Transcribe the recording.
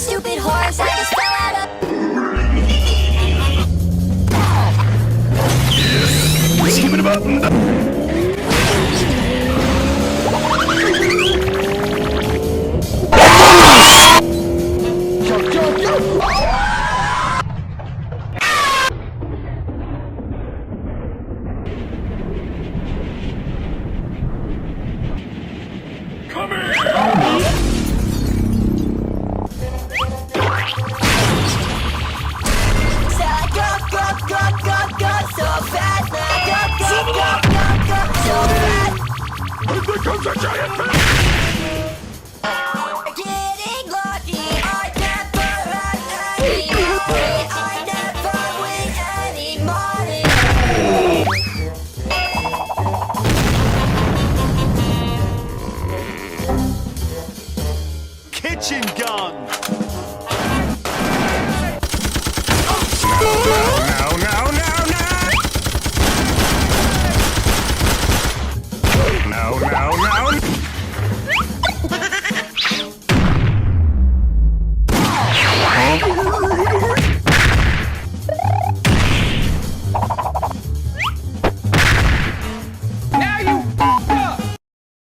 stupid horse, I just fell out of. Skip it about. Come here! So I go so fast. Go so fast. And there comes a giant fish! Getting lucky, I never had any money. I never win any money. Kitchen gun!